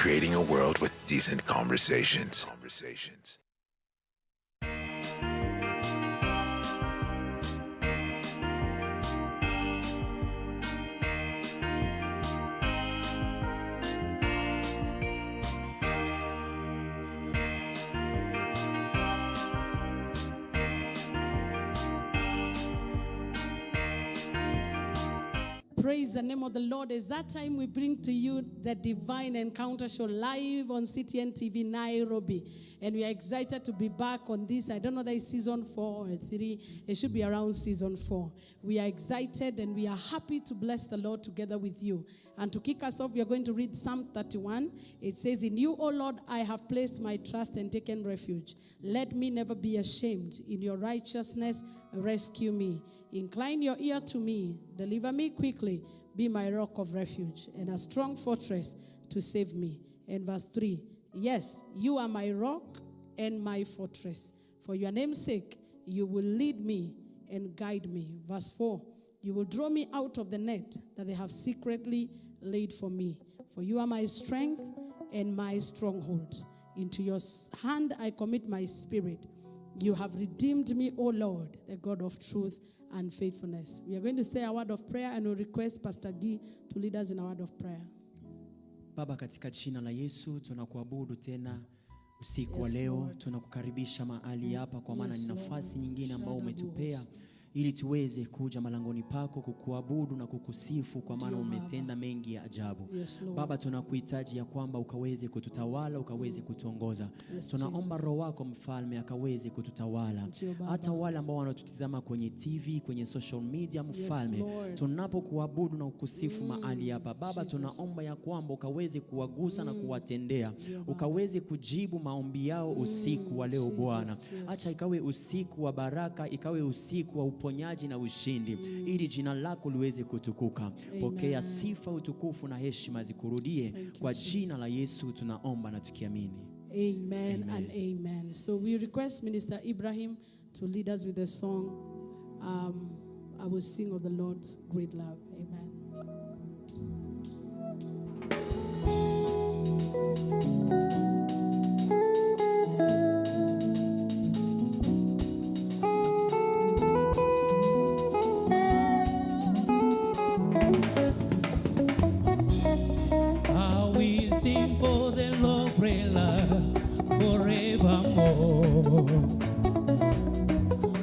creating a world with decent conversations. Praise the name of the Lord. It's that time we bring to you the Divine Encounter Show live on CTN TV Nairobi. And we are excited to be back on this. I don't know that it's season 4 or 3. It should be around season 4. We are excited and we are happy to bless the Lord together with you. And to kick us off, we are going to read Psalm 31. It says, "In you, O Lord, I have placed my trust and taken refuge. Let me never be ashamed. In your righteousness, rescue me. Incline your ear to me. Deliver me quickly. Be my rock of refuge and a strong fortress to save me." And verse 3, "Yes, you are my rock and my fortress. For your name's sake, you will lead me and guide me." Verse 4, "You will draw me out of the net that they have secretly laid for me. For you are my strength and my stronghold. Into your hand I commit my spirit. You have redeemed me, O Lord, the God of truth and faithfulness." We are going to say a word of prayer and we'll request Pastor Guy to lead us in a word of prayer. Baba, katika jina la Yesu tunakuabudu tena usiku wa leo. Tunakukaribisha mahali hapa kwa maana ni nafasi nyingine ambayo umetupea ili tuweze kuja malangoni pako kukuabudu na kukusifu kwa maana umetenda mengi ya ajabu. Baba, tunakuhitaji ya kwamba ukaweze kututawala, ukaweze kutuongoza. Tunaomba Roho wako Mfalme akaweze kututawala. Hata wale ambao wanatutizama kwenye TV, kwenye social media, Mfalme, tunapokuabudu na kukusifu mahali hapa, Baba, tunaomba ya kwamba ukaweze kuwagusa na kuwatendea. Ukaweze kujibu maombi yao usiku wa leo Bwana. Acha ikawe usiku wa baraka, ikawe usiku wa uponyaji na ushindi, ili jina lako liweze kutukuka. Pokea sifa, utukufu na heshima zikurudie. Kwa jina la Yesu tunaomba na tukiamini. Amen and amen. So we request Minister Ibrahim to lead us with the song, I will sing of the Lord's great love. Amen.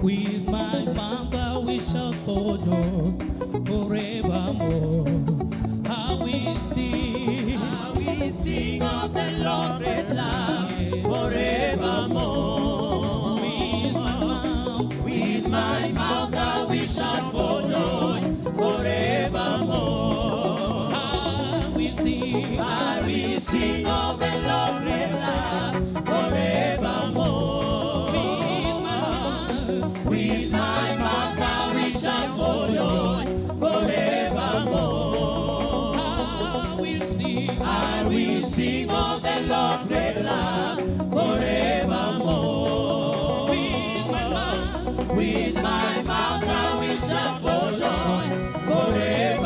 With my mouth I will shout for joy forevermore. I will sing of the Lord's great love forevermore. With my mouth I will shout for joy forevermore. I will sing of the Lord's great love forevermore. With my mouth I will shout for joy forevermore. I will sing of the Lord's great love forevermore. With my mouth I will shout for joy forevermore.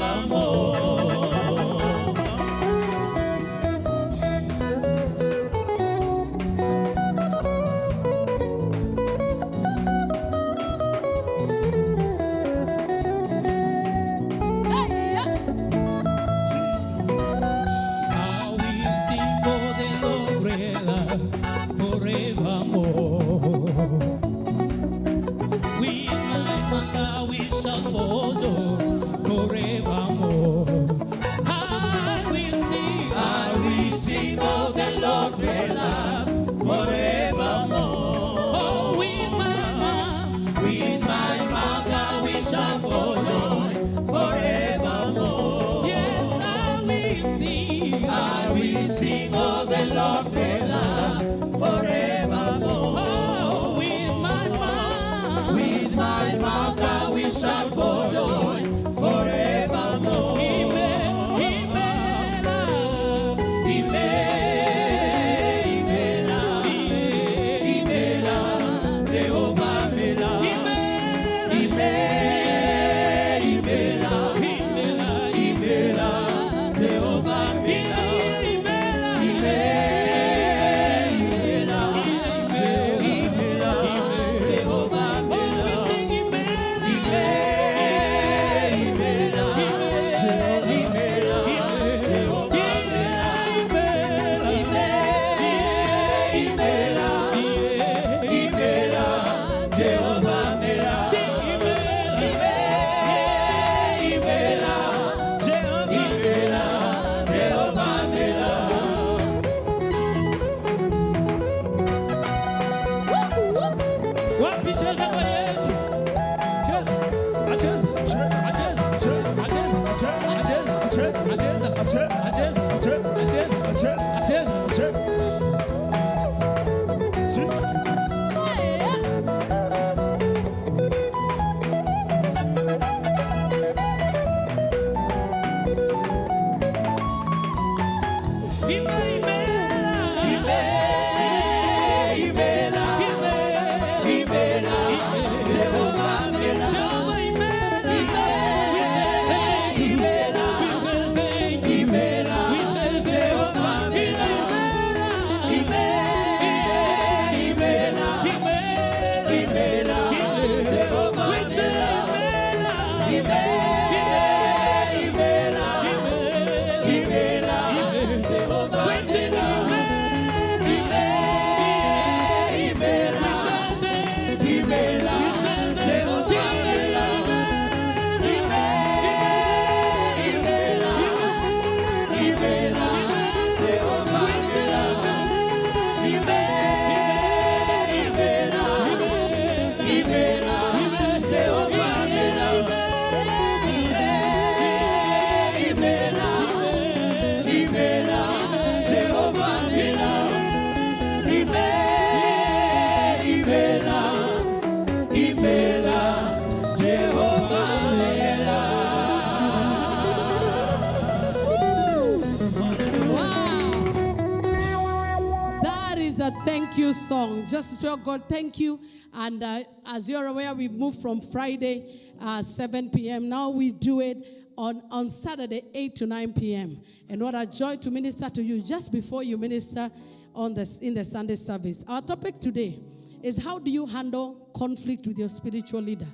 Thank you song. Just to tell God thank you. And as you're aware, we've moved from Friday 7 p.m. Now we do it on Saturday 8 to 9 p.m. And what a joy to minister to you just before you minister in the Sunday service. Our topic today is how do you handle conflict with your spiritual leader?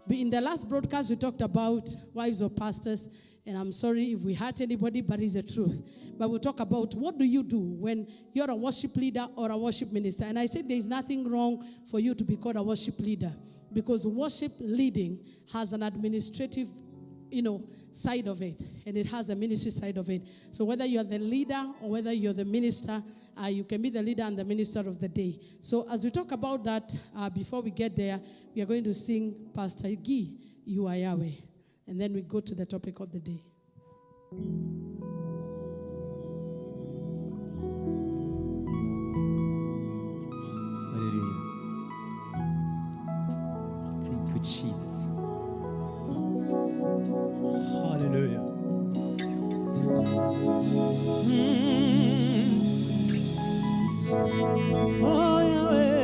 In the last broadcast, we talked about wives of pastors, and I'm sorry if we hurt anybody, but it's the truth. But we'll talk about what do you do when you're a worship leader or a worship minister. And I said there's nothing wrong for you to be called a worship leader, because worship leading has an administrative, side of it, and it has a ministry side of it. So whether you're the leader or whether you're the minister, you can be the leader and the minister of the day. So as we talk about that, before we get there, we are going to sing Pastor Guy, You Are Yahweh. And then we go to the topic of the day. Hallelujah. Thank you, Jesus. Hallelujah. Oh, Yahweh.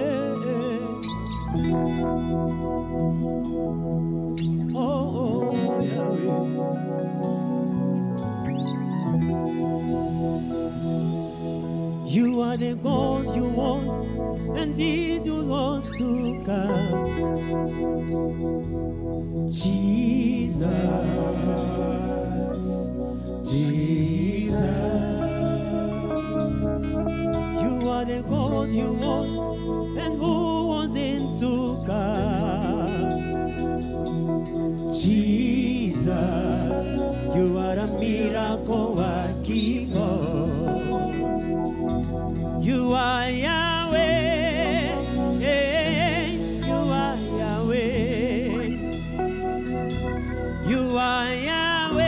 Oh, Yahweh. You are the God you was, and it was to come. Jesus, Jesus. You are the God you was, and who wasn't to come. Jesus, you are a miracle working God. You are Yahweh, you are Yahweh. You are Yahweh,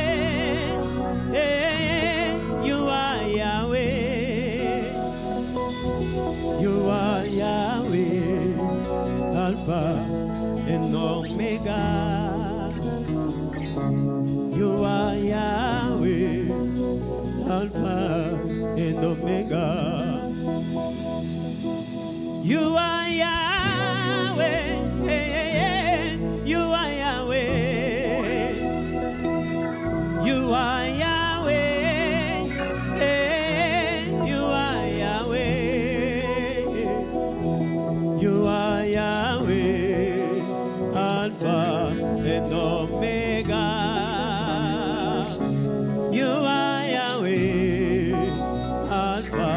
you are Yahweh. You are Yahweh, Alpha and Omega. You are Yahweh, Alpha and Omega. You are Yahweh, you are Yahweh. You are Yahweh, you are Yahweh. You are Yahweh, Alpha and Omega. You are Yahweh, Alpha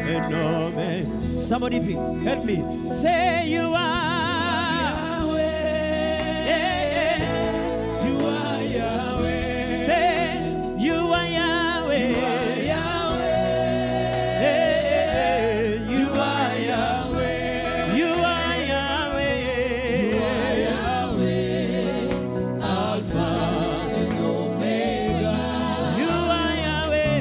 and Omega. Somebody help me. Say you are Yahweh. You are Yahweh. Say you are Yahweh. You are Yahweh. You are Yahweh. You are Yahweh. Alpha and Omega. You are Yahweh.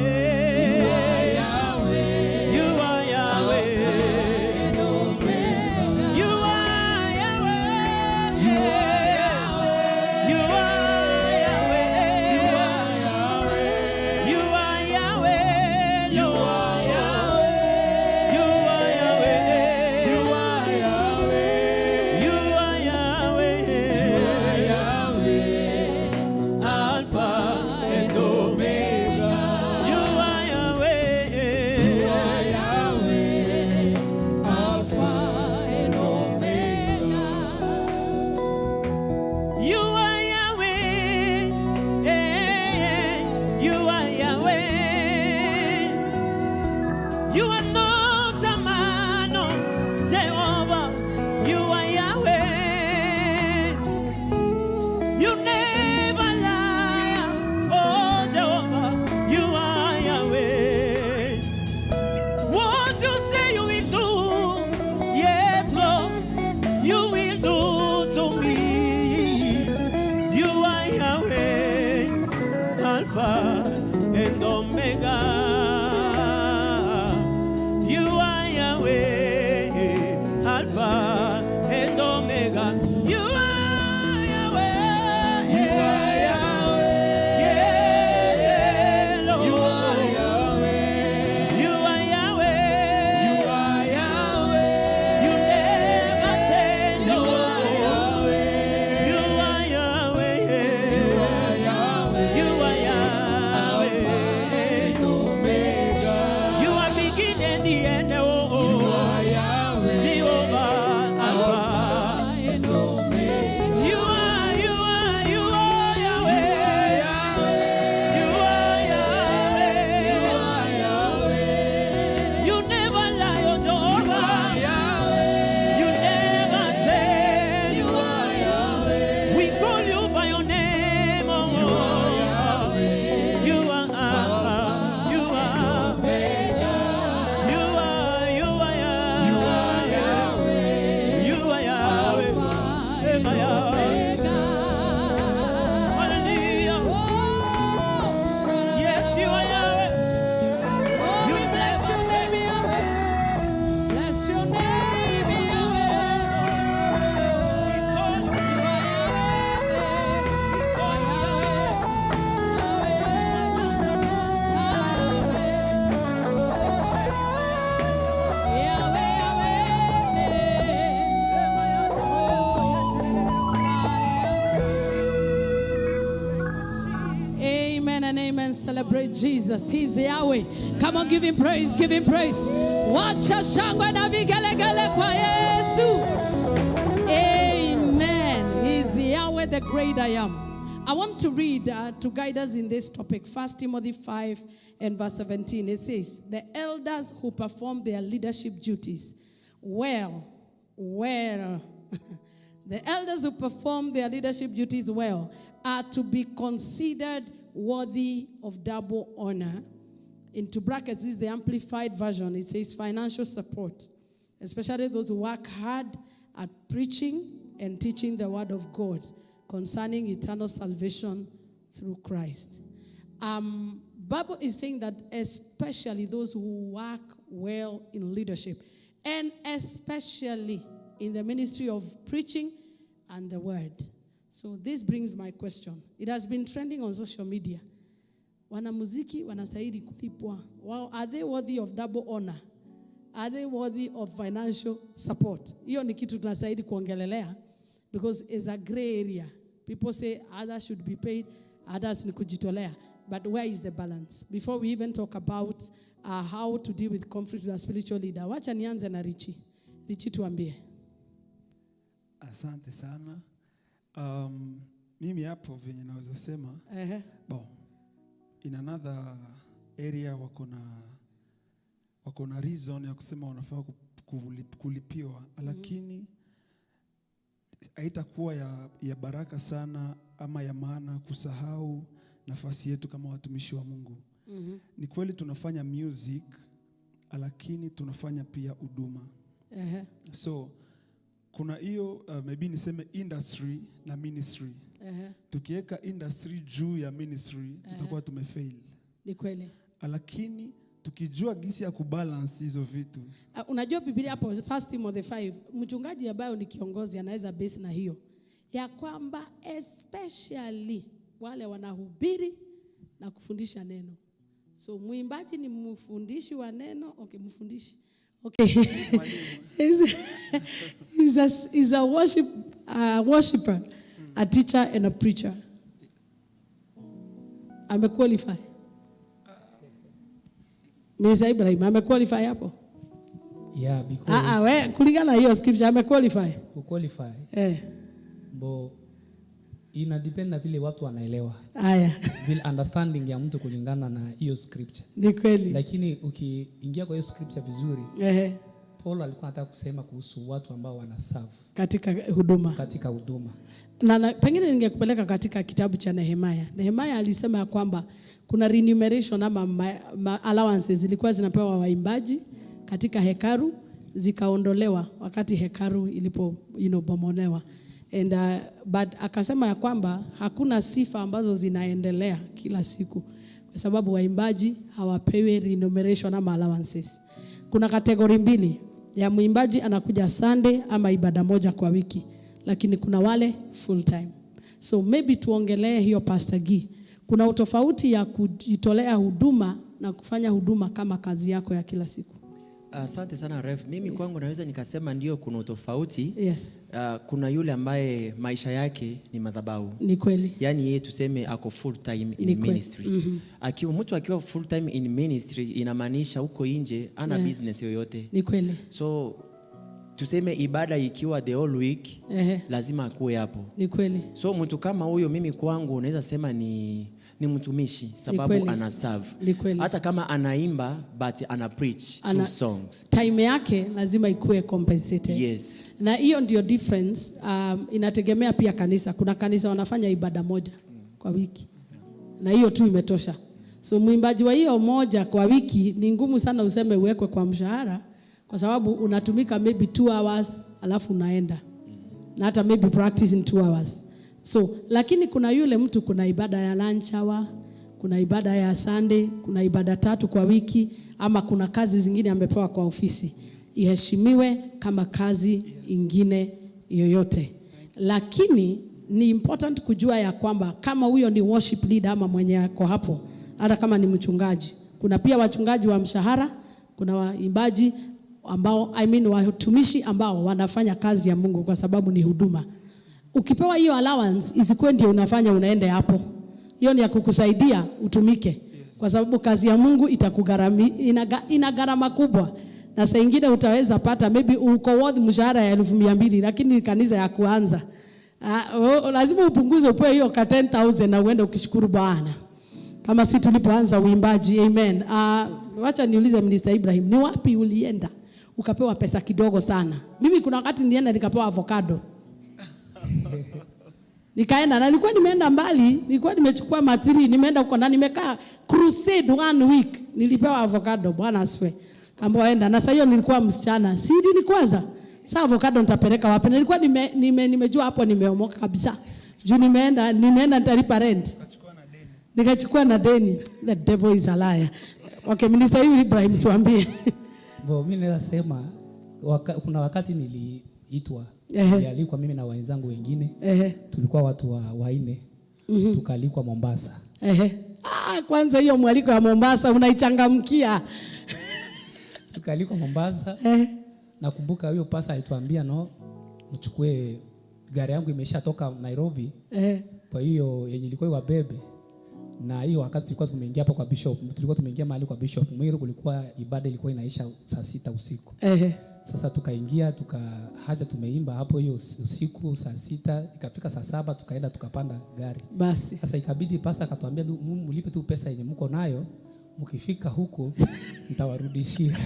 You are Yahweh. You are not a man, no, Jehovah. You are Yahweh. You never lie, oh Jehovah. You are Yahweh. What you say you will do, yes, Lord, you will do to me. You are Yahweh, Alpha and Omega. You are Yahweh, Alpha and Omega. You are Yahweh. You are Yahweh. Yeah, Lord. You are Yahweh. You are Yahweh. You are Yahweh. You never change. You are Yahweh. You are Yahweh. You are Yahweh. You are Yahweh. You are beginning and the end. Oh, you are Yahweh. Jehovah, Alpha and Omega. You are Yahweh. You are Yahweh. You are Yahweh. You never lie, oh Jehovah. You never change. You are Yahweh. We call you by your name, oh. You are Yahweh. You are Alpha. You are Omega. You are Yahweh. You are Yahweh. You are Yahweh. Hallelujah. Yes, you are Yahweh. Oh, we bless your name, Yahweh. Bless your name, Yahweh. You are Amen and amen. Celebrate Jesus. He's Yahweh. Come on, give him praise. Give him praise. Wacha shangwe na vigelegele kwa Yesu. Amen. He's Yahweh, the great I am. I want to read to guide us in this topic. 1 Timothy 5 and verse 17. It says, the elders who perform their leadership duties well. The elders who perform their leadership duties well are to be considered worthy of double honor. Into brackets, this is the amplified version. It says financial support, especially those who work hard at preaching and teaching the word of God concerning eternal salvation through Christ. Bible is saying that especially those who work well in leadership, and especially in the ministry of preaching and the word. So this brings my question. It has been trending on social media. Wanamuziki wanastahili kulipwa. Wow, are they worthy of double honor? Are they worthy of financial support? Hiyo ni kitu tunastahili kuongelelea, because it's a gray area. People say others should be paid, others ni kujitolea. But where is the balance? Before we even talk about how to deal with conflict with a spiritual leader, wacha nianze na Richie. Richie, tuambie. Asante sana. Mimi hapo venye naweza sema, in another area wako na reason ya kusema wanafaa kulipiwa, lakini haitakuwa ya baraka sana ama ya maana kusahau nafasi yetu kama watumishi wa Mungu. Ni kweli tunafanya music, lakini tunafanya pia huduma. So kuna hiyo maybe niseme industry na ministry. Tukiweka industry juu ya ministry, tutakuwa tumefail. Ni kweli. Lakini tukijua gisi ya kubalance hizo vitu. Unajua Biblia hapo 1 Timothy 5, mchungaji ambaye ni kiongozi anaweza base na hiyo ya kwamba especially wale wanahubiri na kufundisha neno. So muimbaji ni mfundishi wa neno, okay, mfundishi. Okay. He's a worshiper, a teacher and a preacher. Amequalify. Mr. Ibrahim, amequalify hapo? Yeah, because kulingana na hiyo scripture amequalify. Kuqualify. Bo ina depend na vile watu wanaelewa. Haya. Vile understanding ya mtu kulingana na hiyo scripture. Ni kweli. Lakini ukiingia kwa hiyo scripture vizuri, Paul alikuwa anataka kusema kuhusu watu ambao wana serve katika huduma. Katika huduma. Na pengine ningekupeleka katika kitabu cha Nehemia. Nehemia alisema ya kwamba kuna remuneration ama allowances zilikuwa zinapewa waimbaji katika hekalu, zikaondolewa wakati hekalu ilipo bomolewa. And but akasema ya kwamba hakuna sifa ambazo zinaendelea kila siku kwa sababu waimbaji hawapewi remuneration ama allowances. Kuna kategori mbili ya muimbaji, anakuja Sunday ama ibada moja kwa wiki, lakini kuna wale full time. So maybe tuongelee hiyo Pastor G. Kuna utofauti ya kujitolea huduma na kufanya huduma kama kazi yako ya kila siku. Asante sana Ref. Mimi kwangu naweza nikasema ndio kuna utofauti. Yes. Kuna yule ambaye maisha yake ni madhabahu. Ni kweli. Yaani yeye tuseme ako full time in ministry. Akiwa mtu akiwa full time in ministry inamaanisha huko nje ana business yoyote. Ni kweli. So tuseme ibada ikiwa the whole week lazima akue hapo. Ni kweli. So mtu kama huyo mimi kwangu naweza sema ni mtumishi sababu ana serve. Hata kama anaimba but ana preach two songs. Time yake lazima ikue compensated. Yes. Na hiyo ndio difference. Inategemea pia kanisa. Kuna kanisa wanafanya ibada moja kwa wiki. Na hiyo tu imetosha. So muimbaji wa hiyo moja kwa wiki ni ngumu sana useme uwekwe kwa mshahara kwa sababu unatumika maybe 2 hours alafu unaenda. Na hata maybe practice in 2 hours. So, lakini kuna yule mtu kuna ibada ya lunch hour, kuna ibada ya Sunday, kuna ibada 3 kwa wiki, ama kuna kazi zingine amepewa kwa ofisi. Iheshimiwe kama kazi ingine yoyote. Lakini ni important kujua ya kwamba kama huyo ni worship leader ama mwenye yako hapo, hata kama ni mchungaji. Kuna pia wachungaji wa mshahara, kuna waimbaji ambao watumishi ambao wanafanya kazi ya Mungu kwa sababu ni huduma. Ukipewa hiyo allowance isikuwe ndio unafanya unaende hapo. Hiyo ni ya kukusaidia utumike. Kwa sababu kazi ya Mungu ina gharama kubwa. Na saa nyingine utaweza pata maybe uko worth mshahara ya 1200 lakini kanisa ya kuanza. Lazima upunguze upewe hiyo ka 10,000 na uende ukishukuru Bwana. Kama si tulipoanza uimbaji. Amen. Wacha niulize Minister Ibrahim, ni wapi ulienda ukapewa pesa kidogo sana? Mimi kuna wakati nilienda nikapewa avocado. Nikaenda na nilikuwa nimeenda mbali, nilikuwa nimechukua mathiri, nimeenda huko na nimekaa crusade 1 week, nilipewa avocado. Bwana asifiwe. Kaambiwa enda, na sasa hiyo nilikuwa msichana. Si ndio nikwaza? Sasa avocado nitapeleka wapi? Nilikuwa nimejua hapo nimeomoka kabisa. Juu nimeenda nitalipa rent. Nikachukua na deni. The devil is a liar. Okay, Minister Ibrahim tuambie. Mimi naweza sema kuna wakati niliitwa, nilialikwa mimi na wenzangu wengine. Tulikuwa watu wa 4. Tukaalikwa Mombasa. Kwanza hiyo mwaliko ya Mombasa unaichangamkia. Tukaalikwa Mombasa. Nakumbuka huyo pasa alituambia mchukue gari yangu imeshatoka Nairobi. Kwa hiyo yenye ilikuwa iwabebe. Na hiyo wakati tulikuwa tumeingia hapo kwa bishop, tulikuwa tumeingia mahali kwa bishop Mwiru, kulikuwa ibada ilikuwa inaisha saa 6 usiku. Sasa tukaingia tukahaja tumeimba hapo hiyo usiku saa 6, ikafika saa 7 tukaenda tukapanda gari. Basi. Sasa ikabidi pastor akatuambia mlipe tu pesa yenye mko nayo, mkifika huko nitawarudishia.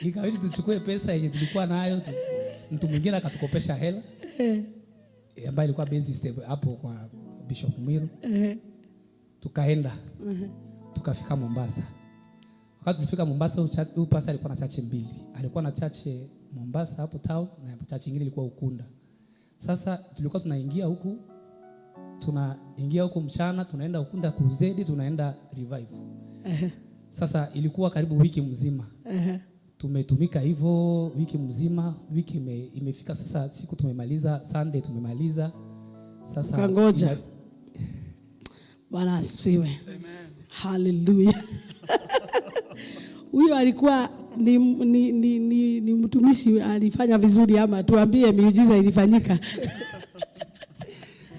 Ikabidi tuchukue pesa yenye tulikuwa nayo, mtu mwingine akatukopesha hela. Ambayo ilikuwa base step hapo kwa Bishop Mwiru. Tukaenda. Tukafika Mombasa. Wakati tulifika Mombasa, huyu pastor alikuwa na chache 2. Alikuwa na chache Mombasa hapo town na chache nyingine ilikuwa Ukunda. Sasa tulikuwa tunaingia huku mchana, tunaenda Ukunda crusade, tunaenda revive. Sasa ilikuwa karibu wiki mzima. Tumetumika hivyo wiki mzima, wiki imefika sasa siku tumemaliza, Sunday tumemaliza. Sasa kangoja. Bwana asifiwe. Amen. Hallelujah. Huyo alikuwa ni mtumishi, alifanya vizuri ama tuambie miujiza ilifanyika.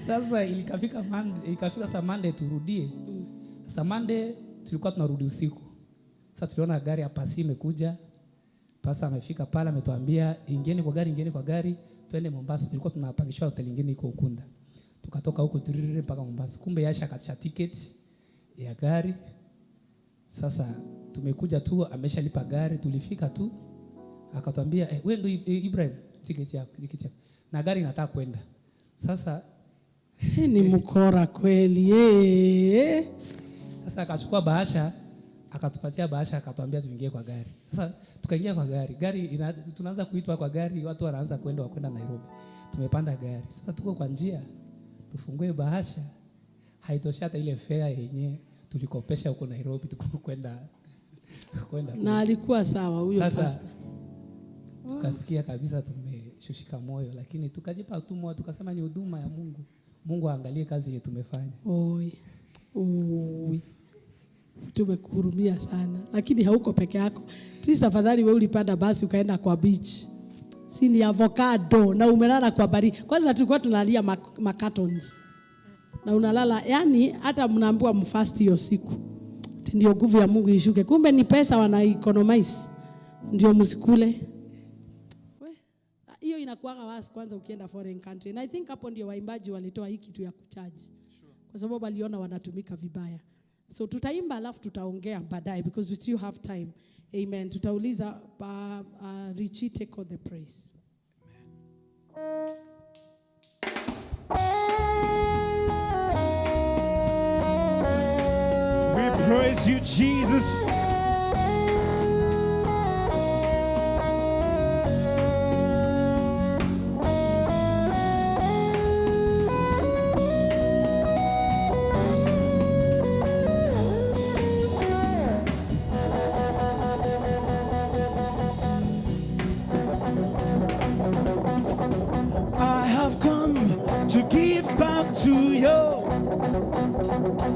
Sasa ikafika saa Monday turudie. Sasa Monday tulikuwa tunarudi usiku. Sasa tuliona gari ya pasi imekuja. Pasa amefika pale ametuambia ingieni kwa gari. twende Mombasa. Tulikuwa tunapangishwa hotel nyingine iko Ukunda. Tukatoka huko tiriri mpaka Mombasa. Kumbe Yasha akatisha tiketi ya gari. Sasa tumekuja tu, ameshalipa gari. Tulifika tu akatwambia wewe ndio Ibrahim, tiketi yako. Na gari inataka kwenda. Sasa ni mkora kweli. Sasa akachukua bahasha, akatupatia bahasha, akatwambia tuingie kwa gari. Sasa tukaingia kwa gari. Tunaanza kuitwa kwa gari, watu wanaanza kwenda Nairobi. Tumepanda gari. Sasa tuko kwa njia. Tufungue bahasha. Haitoshi hata ile fare yenyewe tulikopesha huko Nairobi kwenda. Na alikuwa sawa huyo pastor. Tukasikia kabisa tumeshushika moyo, lakini tukajipa tu moyo, tukasema ni huduma ya Mungu. Mungu aangalie kazi yetu tumefanya. Tumekuhurumia sana. Lakini hauko peke yako. Sisi afadhali wewe ulipanda basi ukaenda kwa beach. Si ni avocado na umelala kwa baridi. Kwanza tulikuwa tunalia cartons. Na unalala, yani hata mnaambiwa mfast hiyo siku. Ndio nguvu ya Mungu ishuke. Kumbe ni pesa wana economize. Ndio msikule. Hiyo inakuwa wasi kwanza ukienda foreign country. And I think hapo ndio waimbaji walitoa hii kitu ya kucharge. Kwa sababu waliona wanatumika vibaya. So tutaimba alafu tutaongea baadaye because we still have time. Amen. Tutauliza Richie, take all the praise. We praise you, Jesus. To give back to you.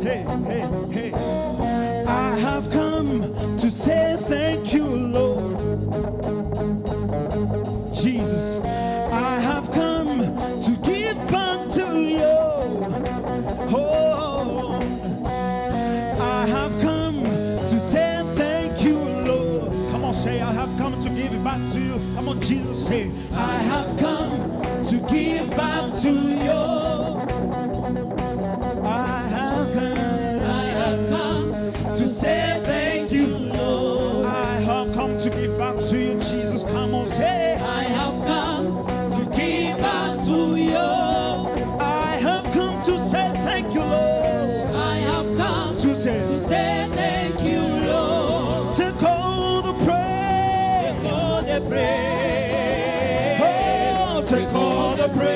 Hey, hey, hey. I have come to say thank you, Lord. Jesus, I have come to give back to you. Oh, I have come to say thank you, Lord. Come on, say, I have come to give it back to you. Come on, Jesus, say, I have come to give back to you. I have come to say thank you, Lord. I have come to give back to you, Jesus. Come on, say, I have come to give back to you. I have come to say thank you, Lord. I have come to say thank you, Lord. Take all the praise, take all the praise. Oh, take all the praise.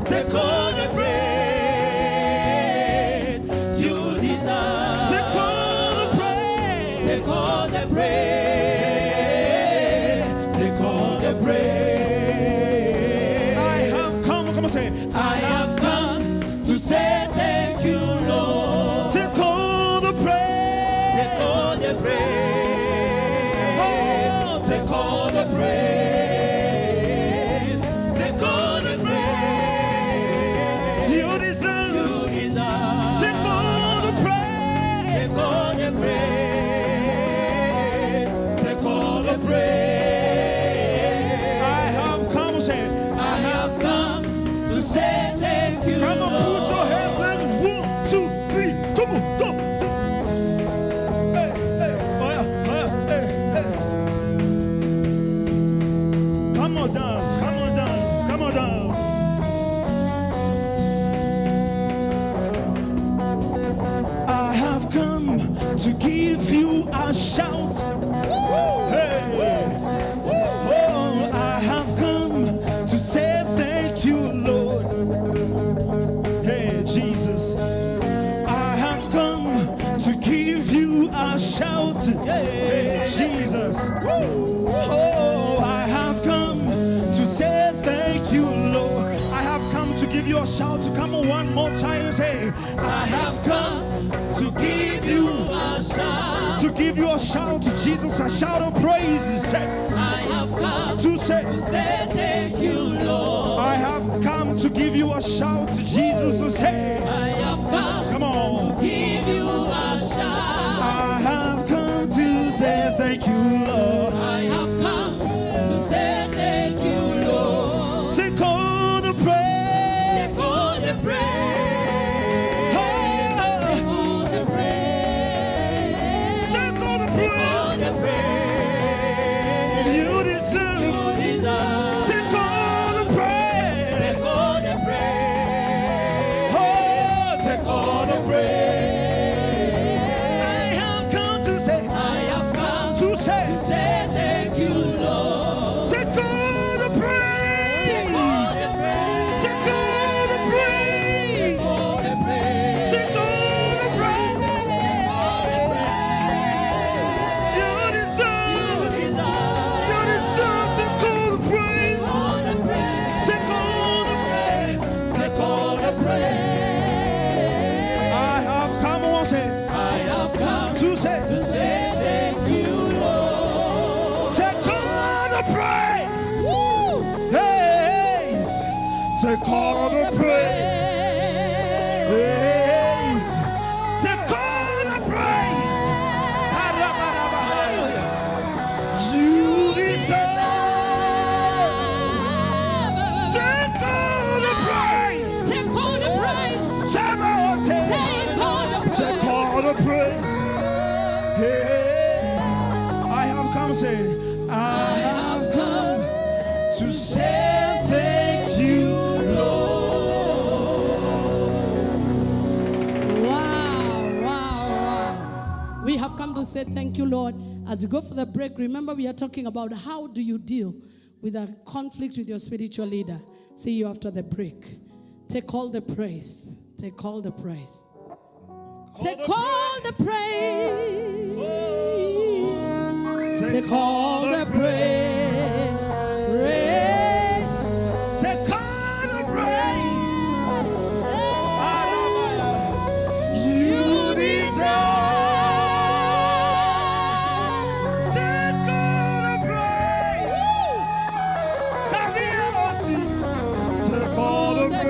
Take all the praise you deserve. Take all the praise. Take all the praise. Take all the praise. I have come on, say, I have come to say thank you, Lord. Take all the praise. Take all the praise. Oh, take all the praise. To give you a shout. Hey. Oh, I have come to say thank you, Lord. Hey, Jesus. I have come to give you a shout. Hey, Jesus. Oh, I have come to say thank you, Lord. I have come to give you a shout. Come on, one more time. Say, I have come to give you a shout. To give you a shout to Jesus, a shout of praise. Say, I have come to say thank you, Lord. I have come to give you a shout to Jesus. Say, I have come on, to give you a shout. I have come to say thank you, Lord. I have come to say thank you. praise. Hey, I have come, say, I have come to say thank you, Lord. Wow. We have come to say thank you, Lord. As we go for the break, remember we are talking about how do you deal with a conflict with your spiritual leader. See you after the break. Take all the praise. Take all the praise. Take all the praise. Take all the praise. Take all the praise. You deserve. Take all the praise. Take all the praise.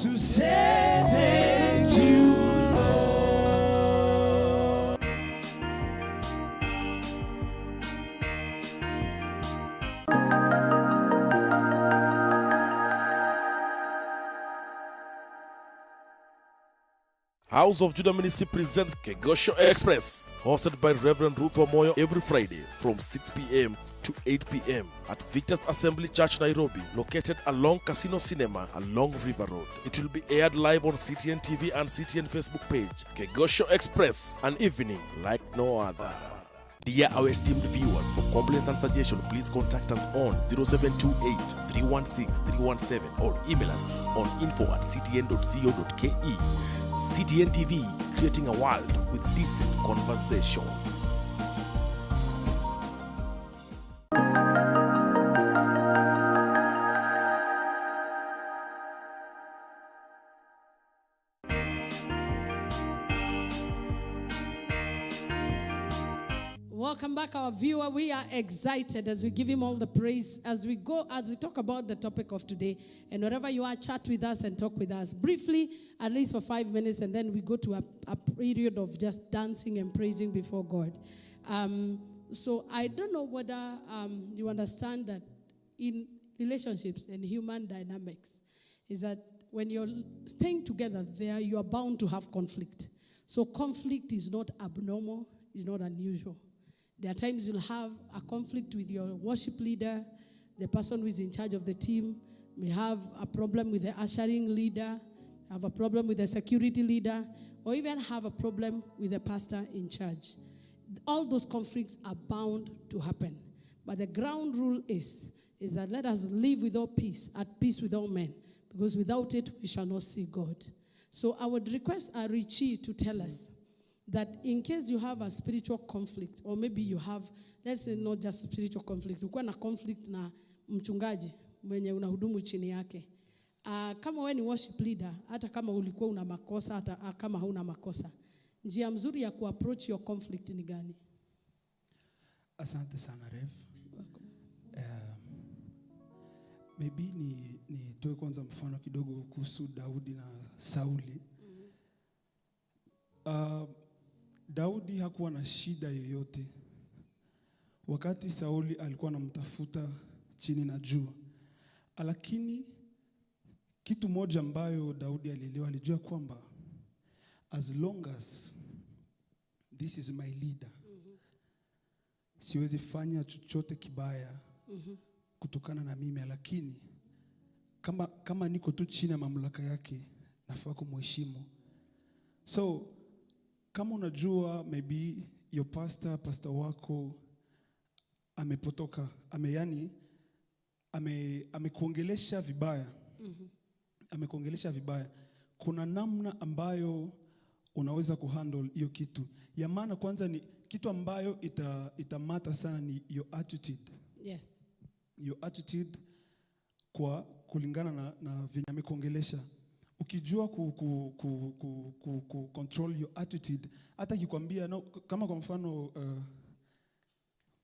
To say thank you, Lord. House of Judah Ministry presents Kegosho Express, hosted by Reverend Ruth Wamuyu every Friday from 6 p.m. to 8 p.m. at Victor's Assembly Church, Nairobi, located along Casino Cinema along River Road. It will be aired live on CTN TV and CTN Facebook page. Kegosho Express, an evening like no other. Dear our esteemed viewers, for complaints and suggestions, please contact us on 0728-316-317 or email us on info@ctn.co.ke. CTN TV, creating a world with decent conversations. Welcome back, our viewer. We are excited as we give him all the praise as we talk about the topic of today. And wherever you are, chat with us and talk with us briefly, at least for 5 minutes, and then we go to a period of just dancing and praising before God. So I don't know whether you understand that in relationships and human dynamics is that when you're staying together there, you are bound to have conflict. So conflict is not abnormal, it's not unusual. There are times you'll have a conflict with your worship leader, the person who is in charge of the team, may have a problem with the ushering leader, have a problem with the security leader, or even have a problem with the pastor in charge. All those conflicts are bound to happen. But the ground rule is that let us live with all peace, at peace with all men, because without it we shall not see God. So I would request Richie to tell us that in case you have a spiritual conflict, or maybe you have, let's say not just spiritual conflict, ukuwa na conflict na mchungaji mwenye unahudumu chini yake. Kama wewe ni worship leader, hata kama ulikuwa una makosa, hata kama hauna makosa, njia mzuri ya kuapproach your conflict ni gani? Asante sana, Rev. Maybe nitoe kwanza mfano kidogo kuhusu Daudi na Sauli. Daudi hakuwa na shida yoyote wakati Sauli alikuwa anamtafuta chini na juu. Lakini kitu moja ambayo Daudi alielewa, alijua kwamba as long as this is my leader, siwezi fanya chochote kibaya kutokana na mimi, lakini kama niko tu chini ya mamlaka yake, nafaa kumheshimu. So kama unajua maybe your pastor wako amepotoka, amekuongelesha vibaya. Amekuongelesha vibaya. Kuna namna ambayo unaweza kuhandle hiyo kitu. Ya maana kwanza ni kitu ambayo itamata sana ni your attitude. Yes. Your attitude kwa kulingana na venye amekuongelesha. Ukijua ku control your attitude, hata kikwambia no, kama kwa mfano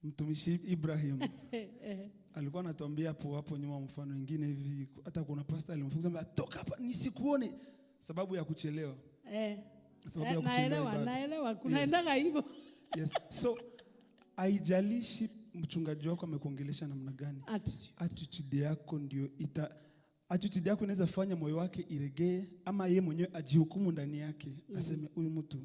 mtumishi Ibrahim alikuwa anatuambia hapo nyuma mfano mwingine hivi, hata kuna pastor alimfunza toka hapa nisikuone sababu ya kuchelewa. Sababu ya kuchelewa. Naelewa kunaendaga hivyo. Yes. So haijalishi mchungaji wako amekuongelesha namna gani. Attitude yako ndio attitude yako inaweza fanya moyo wake iregee, ama yeye mwenyewe ajihukumu ndani yake, aseme huyu mtu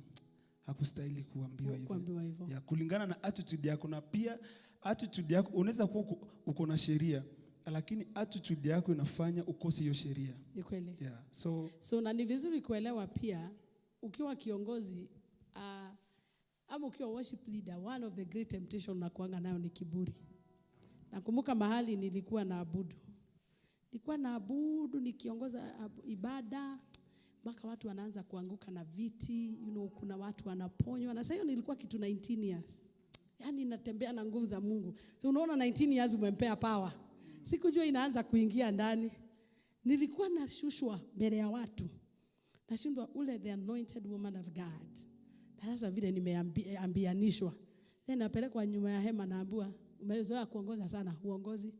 hakustahili kuambiwa hivyo. Ya kulingana na attitude yako. Na pia attitude yako unaweza kuwa uko na sheria, lakini attitude yako inafanya ukose hiyo sheria. Ni kweli. Yeah. So na ni vizuri kuelewa pia ukiwa kiongozi ama ukiwa worship leader, one of the great temptation na kuanga nayo ni kiburi. Nakumbuka mahali nilikuwa naabudu nikiongoza ibada, mpaka watu wanaanza kuanguka na viti, kuna watu wanaponywa. Na sasa hiyo nilikuwa kitu 19 years. Yaani natembea na nguvu za Mungu. So unaona 19 years umempea power. Sikujua inaanza kuingia ndani. Nilikuwa nashushwa mbele ya watu. Nashindwa ule the anointed woman of God. Sasa vile nimeambianishwa. Then napelekwa nyuma ya hema naambiwa umezoea kuongoza sana, uongozi.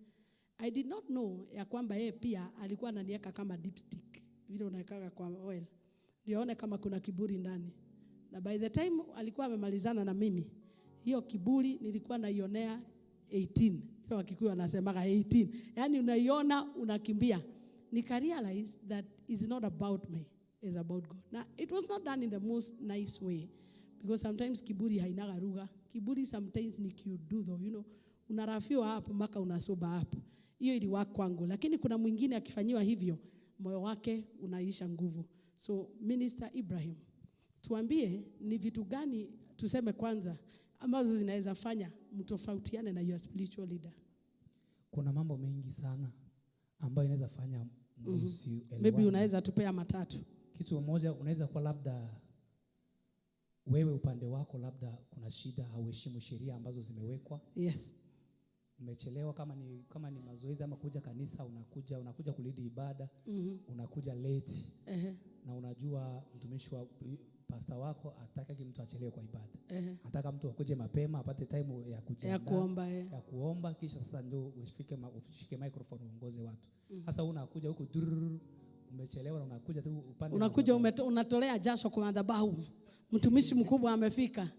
I did not know ya kwamba yeye pia alikuwa ananiweka kama dipstick. Vile unaikaga kwa oil. Ndione kama kuna kiburi ndani. Na by the time alikuwa amemalizana na mimi, hiyo kiburi nilikuwa naionea 18. Kwa Wakikuyu wanasemaga 18. Yaani unaiona unakimbia. Nika-realize that it's not about me, it's about God. Now, it was not done in the most nice way, because sometimes kiburi hainaga lugha. Kiburi sometimes ni kiudu though, unarafiwa hapo mpaka unasoba hapo. Hiyo iliwa kwangu, lakini kuna mwingine akifanyiwa hivyo, moyo wake unaisha nguvu. So Minister Ibrahim, tuambie ni vitu gani tuseme kwanza ambazo zinaweza fanya mtofautiane na your spiritual leader? Kuna mambo mengi sana ambayo inaweza fanya msielewane. Maybe unaweza tupea matatu. Kitu moja unaweza kwa labda wewe upande wako labda kuna shida, hauheshimu sheria ambazo zimewekwa. Yes. Umechelewa kama ni mazoezi ama kuja kanisa, unakuja kulidi ibada, unakuja late. Na unajua mtumishi wa pastor wako hataki mtu achelewe kwa ibada. Anataka mtu akuje mapema apate time ya kuomba kisha sasa ndio ushike microphone uongoze watu. Sasa unakuja huko umechelewa na unakuja tu upande unatolea jasho kwa madhabahu. Mtumishi mkubwa amefika.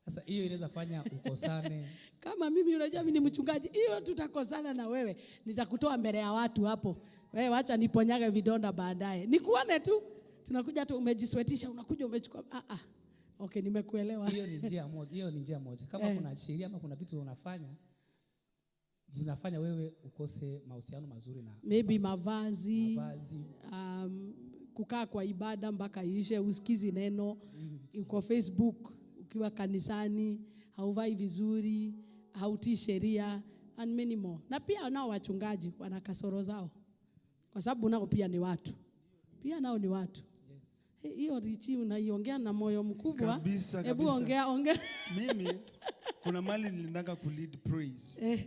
Sasa hiyo inaweza fanya ukosane. Kama mimi unajua mimi ni mchungaji, hiyo tutakosana na wewe. Nitakutoa mbele ya watu hapo. Wewe acha niponyage vidonda baadaye. Nikuone tu. Tunakuja tu umejiswetisha, unakuja umechukua okay, nimekuelewa. Hiyo ni njia moja. Kama kuna sheria ama kuna vitu unafanya zinafanya wewe ukose mahusiano mazuri na maybe mavazi. Kukaa kwa ibada mpaka ishe, usikizi neno, uko Facebook, ukiwa kanisani, hauvai vizuri, hautii sheria and many more. Na pia nao wachungaji wana kasoro zao. Kwa sababu nao pia ni watu. Pia nao ni watu. Hiyo richi unaiongea na moyo mkubwa. Kabisa. Hebu ongea. Mimi kuna mali nilitaka ku lead praise.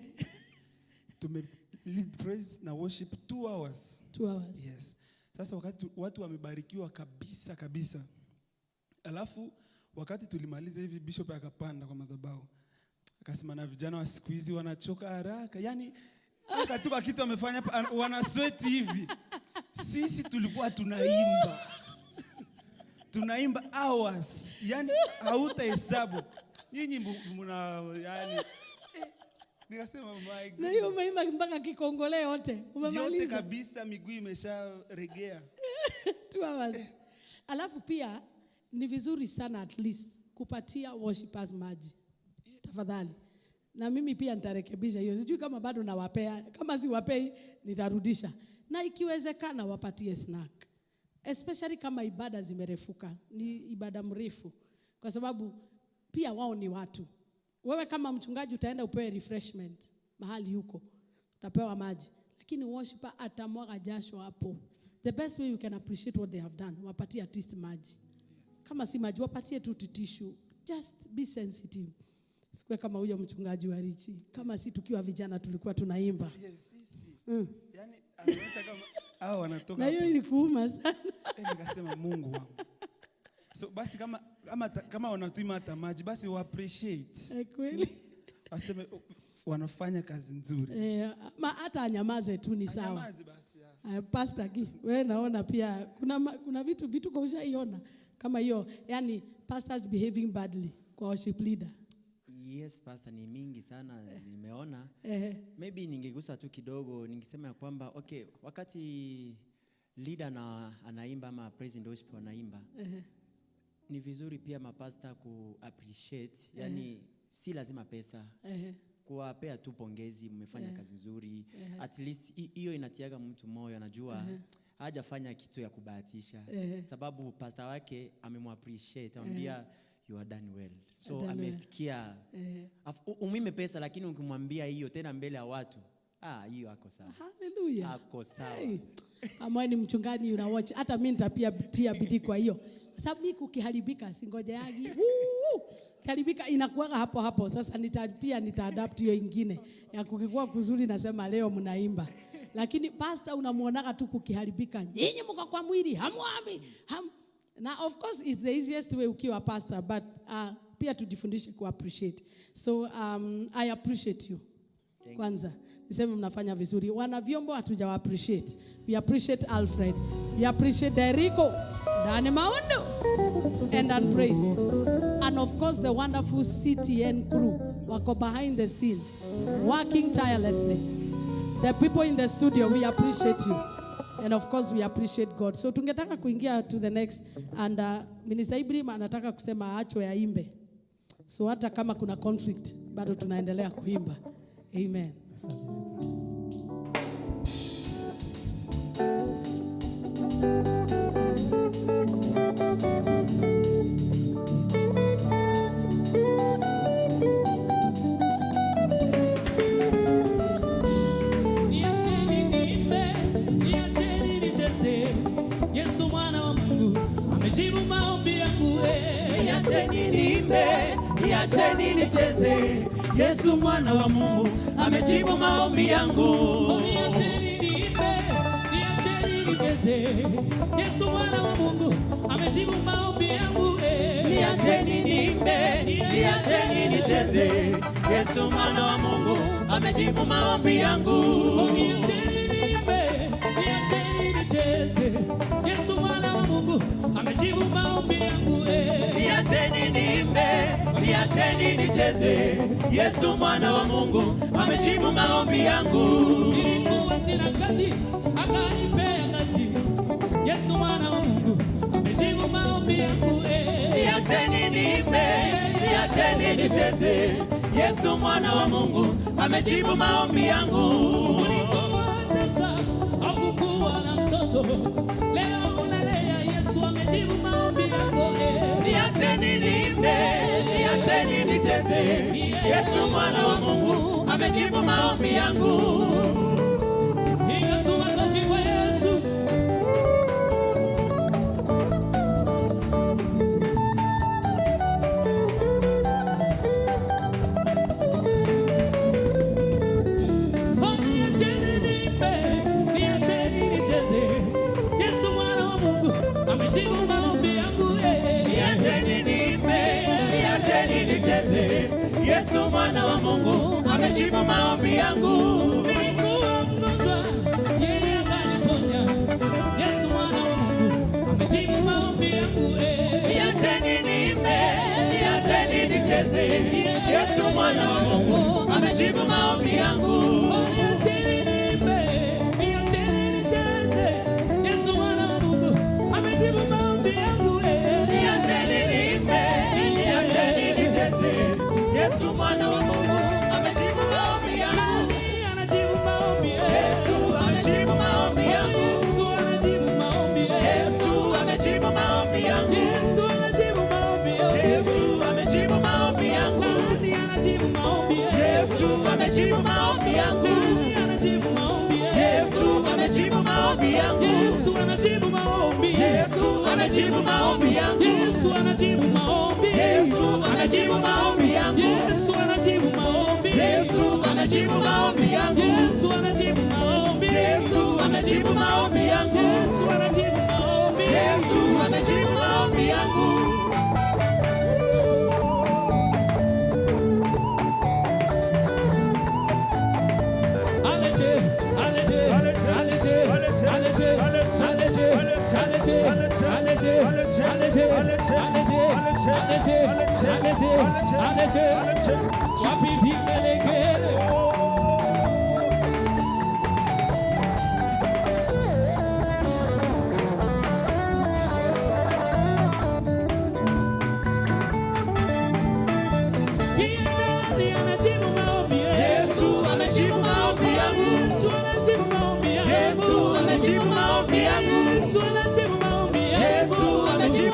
Lead praise na worship 2 hours. 2 hours. Yes. Sasa wakati watu wamebarikiwa kabisa. Alafu wakati tulimaliza hivi bishop akapanda kwa madhabahu. Akasema na vijana wa siku hizi wanachoka haraka. Yaani akatuka kitu amefanya hapa wana sweat hivi. Sisi tulikuwa tunaimba hours. Yaani hautahesabu. Nyinyi mna yani nikasema my God. Na hiyo umeimba mpaka Kikongole yote. Umemaliza. Yote kabisa, miguu imesharegea. 2 hours. Alafu pia ni vizuri sana at least kupatia worshipers maji. Tafadhali. Na mimi pia nitarekebisha hiyo. Sijui kama bado nawapea. Kama siwapei nitarudisha. Na ikiwezekana wapatie snack. Especially kama ibada zimerefuka. Ni ibada mrefu. Kwa sababu pia wao ni watu. Wewe kama mchungaji utaenda upewe refreshment mahali huko. Utapewa maji. Lakini worshiper atamwaga jasho hapo. The best way you can appreciate what they have done, wapatie at least maji. Kama si maji, wapatie tu tissue. Just be sensitive. Sikuwe kama huyo mchungaji wa Richi. Kama si tukiwa vijana tulikuwa tunaimba. Yes, sisi. Yaani anaonyesha kama hao wanatoka. Na hiyo ilikuuma sana. Nikasema Mungu wangu. So basi kama wanatuma hata maji basi wa appreciate. Kweli. Waseme wanafanya kazi nzuri. Hata anyamaze tu ni sawa. Anyamaze basi. Pastor wewe naona pia kuna vitu kwa ushaiona kama hiyo, yani pastors behaving badly kwa worship leader. Yes, pastor, ni mingi sana nimeona. Maybe ningegusa tu kidogo, ningesema ya kwamba okay, wakati leader anaimba ama praise and worship wanaimba, ni vizuri pia mapasta ku appreciate, yani si lazima pesa. Kuwapea tu pongezi, mmefanya kazi nzuri. At least hiyo inatiaga mtu moyo, anajua hajafanya kitu ya kubahatisha. Sababu pastor wake amemappreciate, amwambia you are done well. So amesikia umime pesa, lakini ukimwambia hiyo tena mbele ya watu, hiyo ako sawa. Hallelujah. Ako sawa. Kama ni mchungaji una watch, hata mimi nitatia bidii kwa hiyo. Sababu mimi kukiharibika singoja yagi. Kiharibika inakuwa hapo hapo. Sasa nitaadapt hiyo ingine. Ya kukikuwa kuzuri nasema leo mnaimba. Lakini pastor unamuonaga tu kukiharibika. Nyinyi mko kwa mwili, hamwambi. Now of course it's the easiest way ukiwa pastor, but pia tujifundishe ku appreciate. So I appreciate you. Kwanza niseme mnafanya vizuri. Wana vyombo hatujawa appreciate. We appreciate Alfred. We appreciate Derico, Dani Maundo, and praise. And of course the wonderful CTN crew wako behind the scene, working tirelessly. The people in the studio, we appreciate you. And of course we appreciate God. So tungetaka kuingia to the next, and Minister Ibrahim anataka kusema achwe aimbe. So hata kama kuna conflict bado tunaendelea kuimba. Amen. Yesu mwana wa Mungu amejibu maombi yangu. Niacheni niimbe, niacheni nicheze. Yesu mwana wa Mungu amejibu maombi yangu. Niacheni niimbe, niacheni nicheze. Yesu mwana wa Mungu amejibu maombi yangu. Niacheni niimbe, niacheni nicheze. Yesu mwana wa Mungu amejibu maombi yangu. Niacheni niimbe, niacheni nicheze. Yesu mwana wa Mungu amejibu maombi yangu. Niacheni niimbe, niacheni nicheze. Yesu mwana wa Mungu amejibu maombi yangu. Nilikuwa sina kazi, akanipea kazi. Yesu mwana wa Mungu amejibu maombi yangu. Niacheni niimbe, niacheni nicheze. Yesu mwana wa Mungu amejibu maombi yangu. Ulikuwa tasa, hakukuwa na mtoto. Leo unalea, Yesu amejibu maombi yangu. Niacheni niimbe, niacheni nicheze. Yesu mwana wa Mungu amejibu maombi yangu. Piga tu makofi kwa Yesu. Niacheni niimbe, niacheni nicheze. Yesu mwana wa Mungu amejibu maombi yangu. Niacheni niimbe, niacheni nicheze. Yesu mwana wa Mungu amejibu maombi yangu. Nilikuwa mgonjwa, yeye akaniponya. Yesu mwana wa Mungu amejibu maombi yangu. Niacheni niimbe, niacheni nicheze. Yesu mwana wa Mungu amejibu maombi yangu. Niacheni niimbe, niacheni nicheze. Yesu mwana wa Mungu amejibu maombi yangu. Niacheni niimbe, niacheni nicheze. Yesu mwana wa Mungu amejibu maombi yangu. Nani anajibu maombi? Yesu amejibu maombi yangu. Yesu anajibu maombi. Yesu amejibu maombi yangu. Yesu anajibu maombi. Yesu amejibu maombi yangu. Nani anajibu maombi? Yesu amejibu maombi yangu. Nani anajibu maombi? Yesu amejibu maombi yangu. Yesu anajibu maombi. Yesu amejibu maombi yangu. Yesu anajibu maombi. Yesu amejibu maombi yangu. Yesu anajibu maombi. Yesu amejibu maombi yangu. Yesu anajibu maombi. Yesu amejibu maombi yangu. Yesu anajibu maombi. Yesu amejibu maombi yangu. Aleje, aleje, aleje, aleje, aleje, aleje, aleje, aleje, aleje, aleje, Yesu amejibu maombi yangu. Yesu amejibu maombi yangu. Yesu amejibu maombi yangu. Yesu amejibu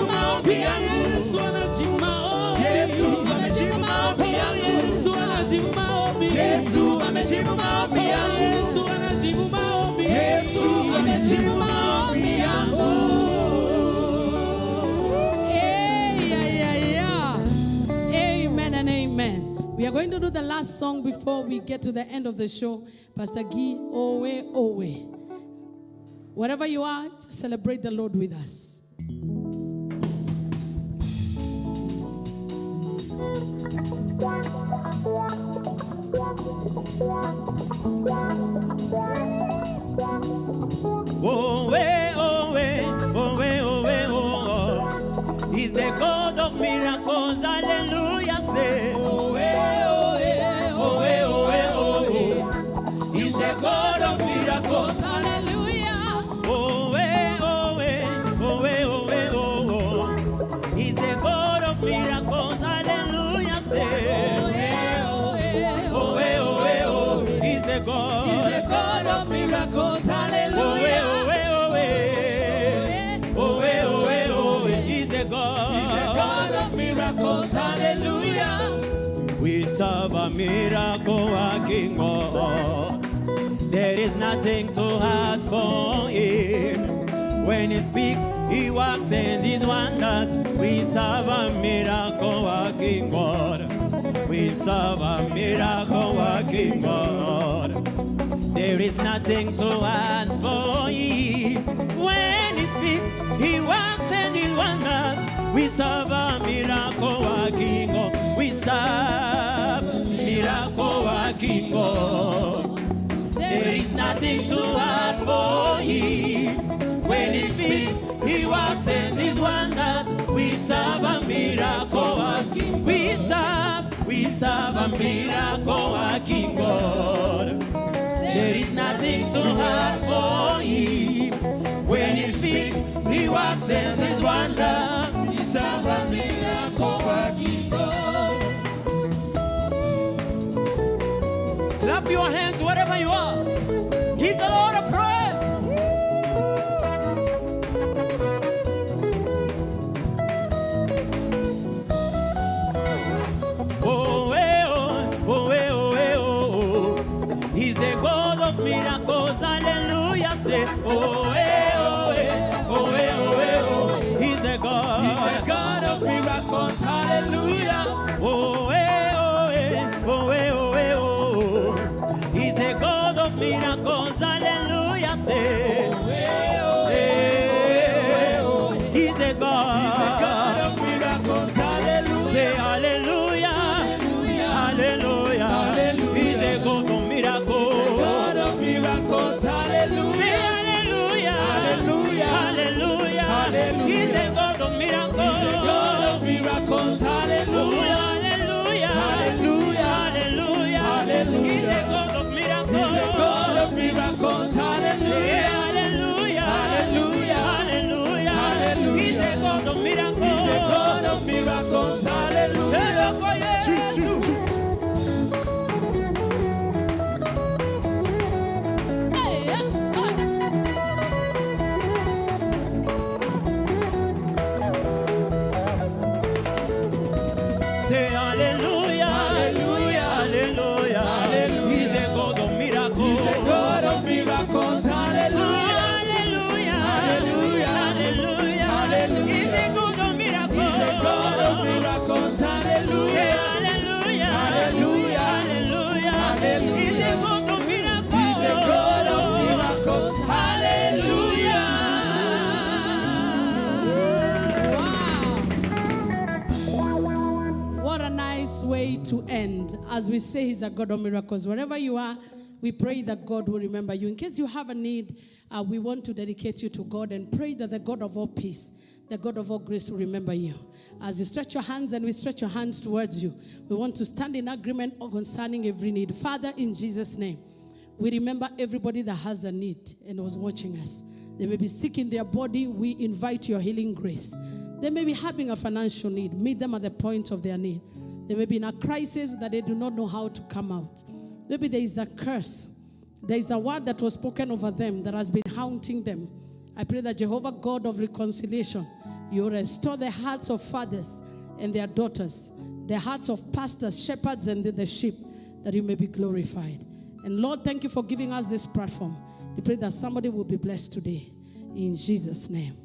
maombi yangu. Yesu amejibu maombi yangu. Yesu amejibu maombi yangu. Yesu amejibu maombi yangu. Yesu amejibu maombi yangu. Yesu amejibu maombi yangu. Amen and amen. We are going to do the last song before we get to the end of the show. Pastor Guy, Owe, Owe. Wherever you are, just celebrate the Lord with us. He's the God of miracles, hallelujah, say. He's the God of miracles, hallelujah. He's the God of miracles, hallelujah, say. He's the God. He's the God of miracles, hallelujah. He's the God. He's the God of miracles, hallelujah. We serve a miracle working God. There is nothing too hard for Him. When He speaks, He works and His wonders. We serve a miracle working God. We serve a miracle working God. There is nothing too hard for Him. When He speaks, He works and He wonders. We serve a miracle working God. We serve miracle working God. There is nothing too hard for Him. When He speaks, He works and His wonders. We serve a miracle working. We serve a miracle working God. There is nothing too hard for Him. When He speaks, He works and His wonders. We serve a miracle working God. Clap your hands wherever you are. Give the Lord a praise. He's the God of miracles, hallelujah, say, He's the God. He's the God of miracles, hallelujah. He's the God of miracles, hallelujah, say, He's the God. He's the God of miracles, hallelujah. Say hallelujah, hallelujah, hallelujah. He's the God of miracles. God of miracles, hallelujah. Say hallelujah, Hallelujah. hallelujah, Hallelujah. He's the God of miracles. He's the God of miracles, hallelujah. Hallelujah, Hallelujah. hallelujah, Hallelujah. He's the God of miracles. He's the God of miracles, Say hallelujah. hallelujah, Hallelujah. hallelujah, Hallelujah. He's the God of miracles. He's the God of miracles, hallelujah. Say hallelujah, Hallelujah. hallelujah, Hallelujah. He's the God of miracles. He's the God of miracles, hallelujah. Hallelujah, Hallelujah. hallelujah, Hallelujah. He's the God of miracles. He's the God of miracles, Say hallelujah. hallelujah, Hallelujah. hallelujah, Hallelujah. He's the God of miracles. He's the God of miracles, hallelujah. Wow. What a nice way to end. As we say, He's a God of miracles. Wherever you are, we pray that God will remember you. In case you have a need, we want to dedicate you to God and pray that the God of all peace, the God of all grace will remember you. As you stretch your hands and we stretch your hands towards you, we want to stand in agreement concerning every need. Father, in Jesus' name, we remember everybody that has a need and was watching us. They may be sick in their body. We invite your healing grace. They may be having a financial need. Meet them at the point of their need. They may be in a crisis that they do not know how to come out. Maybe there is a curse. There is a word that was spoken over them that has been haunting them. I pray that Jehovah God of reconciliation, you restore the hearts of fathers and their daughters, the hearts of pastors, shepherds, and the sheep, that you may be glorified. And Lord, thank you for giving us this platform. We pray that somebody will be blessed today. In Jesus' name,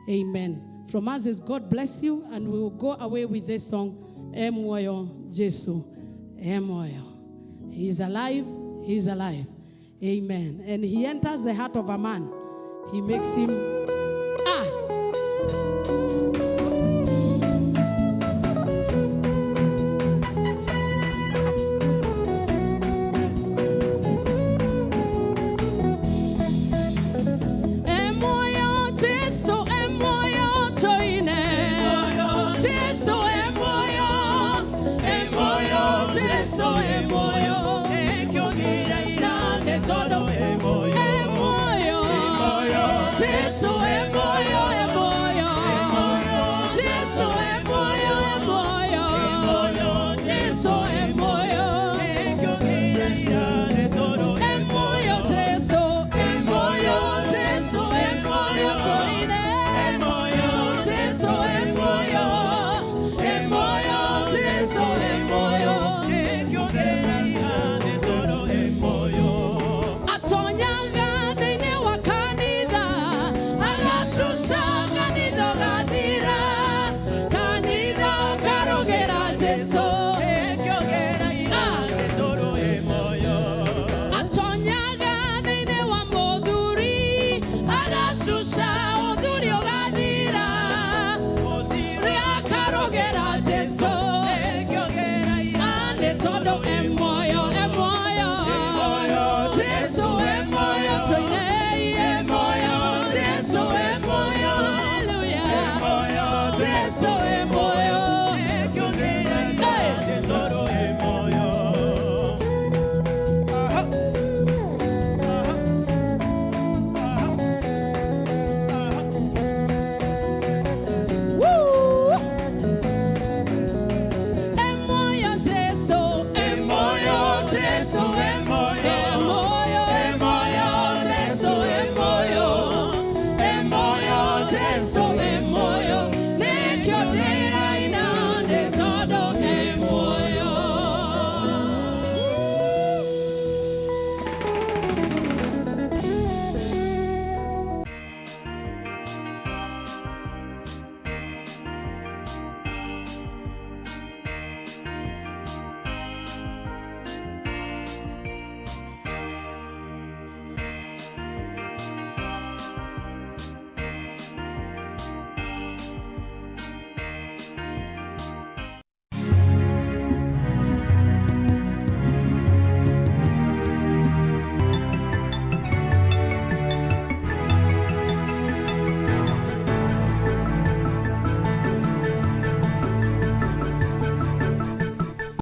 amen. From us is God bless you, and we will go away with this song, Emoyo Jesu, Emoyo. He is alive, he is alive. Amen. And he enters the heart of a man. He makes him Emoyo Jesu, Emoyo Toine. Jesu, Emoyo. Emoyo Jesu, Emoyo. Nane todo. Emoyo. Jesu